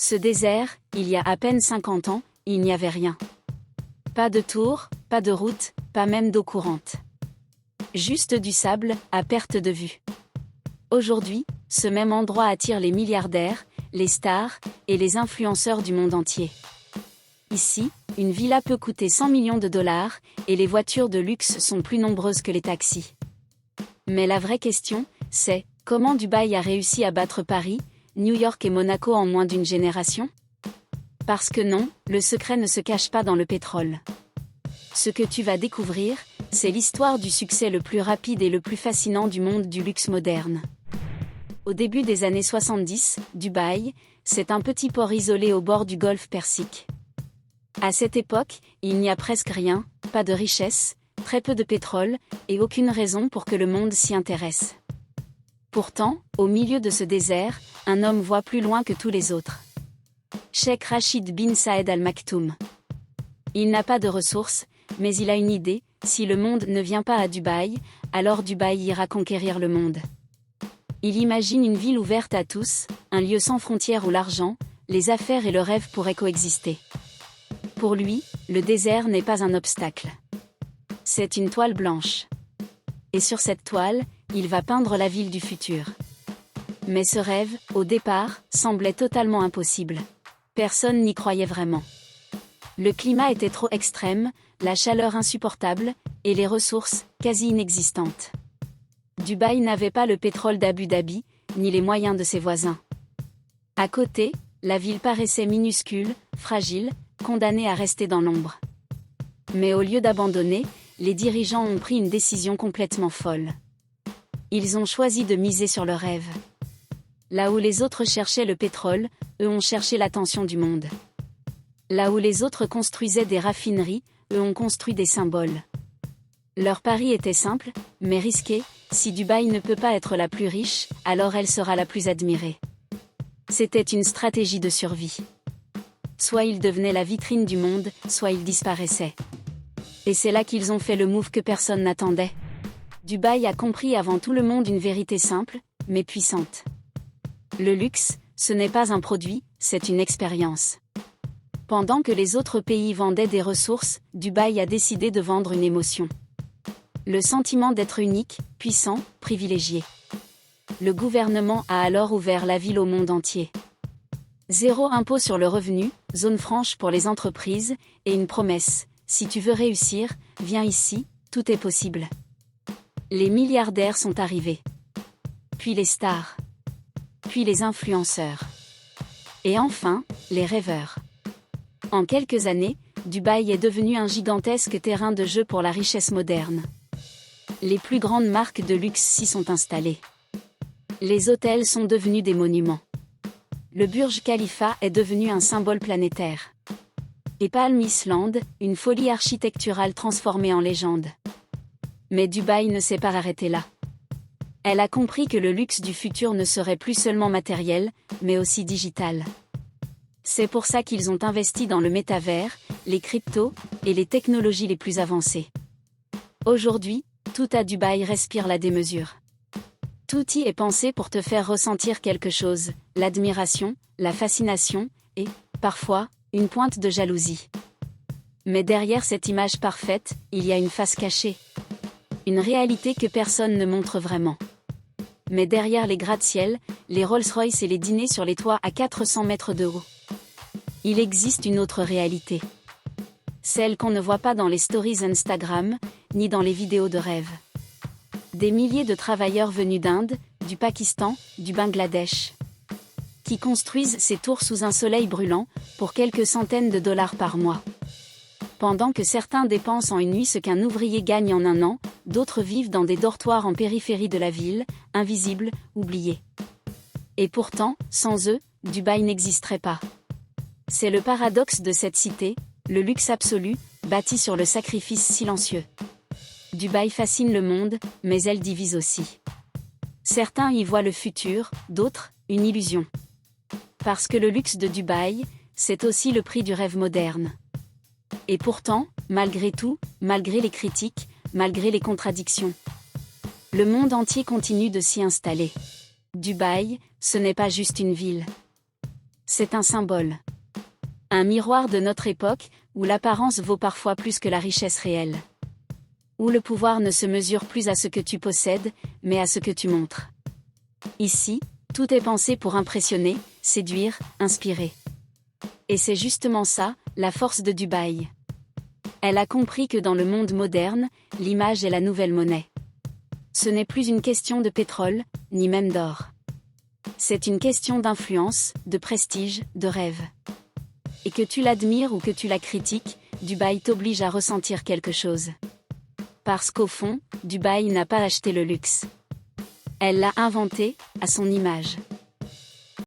Ce désert, il y a à peine 50 ans, il n'y avait rien. Pas de tours, pas de route, pas même d'eau courante. Juste du sable, à perte de vue. Aujourd'hui, ce même endroit attire les milliardaires, les stars, et les influenceurs du monde entier. Ici, une villa peut coûter 100 millions de dollars, et les voitures de luxe sont plus nombreuses que les taxis. Mais la vraie question, c'est, comment Dubaï a réussi à battre Paris, New York et Monaco en moins d'une génération? Parce que non, le secret ne se cache pas dans le pétrole. Ce que tu vas découvrir, c'est l'histoire du succès le plus rapide et le plus fascinant du monde du luxe moderne. Au début des années 70, Dubaï, c'est un petit port isolé au bord du golfe Persique. À cette époque, il n'y a presque rien, pas de richesse, très peu de pétrole, et aucune raison pour que le monde s'y intéresse. Pourtant, au milieu de ce désert, un homme voit plus loin que tous les autres. Cheikh Rachid bin Saed Al Maktoum. Il n'a pas de ressources, mais il a une idée, si le monde ne vient pas à Dubaï, alors Dubaï ira conquérir le monde. Il imagine une ville ouverte à tous, un lieu sans frontières où l'argent, les affaires et le rêve pourraient coexister. Pour lui, le désert n'est pas un obstacle. C'est une toile blanche. Et sur cette toile, il va peindre la ville du futur. Mais ce rêve, au départ, semblait totalement impossible. Personne n'y croyait vraiment. Le climat était trop extrême, la chaleur insupportable, et les ressources, quasi inexistantes. Dubaï n'avait pas le pétrole d'Abu Dhabi, ni les moyens de ses voisins. À côté, la ville paraissait minuscule, fragile, condamnée à rester dans l'ombre. Mais au lieu d'abandonner, les dirigeants ont pris une décision complètement folle. Ils ont choisi de miser sur le rêve. Là où les autres cherchaient le pétrole, eux ont cherché l'attention du monde. Là où les autres construisaient des raffineries, eux ont construit des symboles. Leur pari était simple, mais risqué, si Dubaï ne peut pas être la plus riche, alors elle sera la plus admirée. C'était une stratégie de survie. Soit ils devenaient la vitrine du monde, soit ils disparaissaient. Et c'est là qu'ils ont fait le move que personne n'attendait. Dubaï a compris avant tout le monde une vérité simple, mais puissante. Le luxe, ce n'est pas un produit, c'est une expérience. Pendant que les autres pays vendaient des ressources, Dubaï a décidé de vendre une émotion. Le sentiment d'être unique, puissant, privilégié. Le gouvernement a alors ouvert la ville au monde entier. 0 impôt sur le revenu, zone franche pour les entreprises, et une promesse, si tu veux réussir, viens ici, tout est possible. Les milliardaires sont arrivés. Puis les stars. Puis les influenceurs. Et enfin, les rêveurs. En quelques années, Dubaï est devenu un gigantesque terrain de jeu pour la richesse moderne. Les plus grandes marques de luxe s'y sont installées. Les hôtels sont devenus des monuments. Le Burj Khalifa est devenu un symbole planétaire. Et Palm Island, une folie architecturale transformée en légende. Mais Dubaï ne s'est pas arrêté là. Elle a compris que le luxe du futur ne serait plus seulement matériel, mais aussi digital. C'est pour ça qu'ils ont investi dans le métavers, les cryptos, et les technologies les plus avancées. Aujourd'hui, tout à Dubaï respire la démesure. Tout y est pensé pour te faire ressentir quelque chose, l'admiration, la fascination, et, parfois, une pointe de jalousie. Mais derrière cette image parfaite, il y a une face cachée. Une réalité que personne ne montre vraiment. Mais derrière les gratte-ciel, les Rolls-Royce et les dîners sur les toits à 400 mètres de haut, il existe une autre réalité. Celle qu'on ne voit pas dans les stories Instagram, ni dans les vidéos de rêve. Des milliers de travailleurs venus d'Inde, du Pakistan, du Bangladesh, qui construisent ces tours sous un soleil brûlant, pour quelques centaines de dollars par mois. Pendant que certains dépensent en une nuit ce qu'un ouvrier gagne en un an, d'autres vivent dans des dortoirs en périphérie de la ville, invisibles, oubliés. Et pourtant, sans eux, Dubaï n'existerait pas. C'est le paradoxe de cette cité, le luxe absolu, bâti sur le sacrifice silencieux. Dubaï fascine le monde, mais elle divise aussi. Certains y voient le futur, d'autres, une illusion. Parce que le luxe de Dubaï, c'est aussi le prix du rêve moderne. Et pourtant, malgré tout, malgré les critiques, malgré les contradictions, le monde entier continue de s'y installer. Dubaï, ce n'est pas juste une ville. C'est un symbole. Un miroir de notre époque, où l'apparence vaut parfois plus que la richesse réelle. Où le pouvoir ne se mesure plus à ce que tu possèdes, mais à ce que tu montres. Ici, tout est pensé pour impressionner, séduire, inspirer. Et c'est justement ça, la force de Dubaï. Elle a compris que dans le monde moderne, l'image est la nouvelle monnaie. Ce n'est plus une question de pétrole, ni même d'or. C'est une question d'influence, de prestige, de rêve. Et que tu l'admires ou que tu la critiques, Dubaï t'oblige à ressentir quelque chose. Parce qu'au fond, Dubaï n'a pas acheté le luxe. Elle l'a inventé, à son image.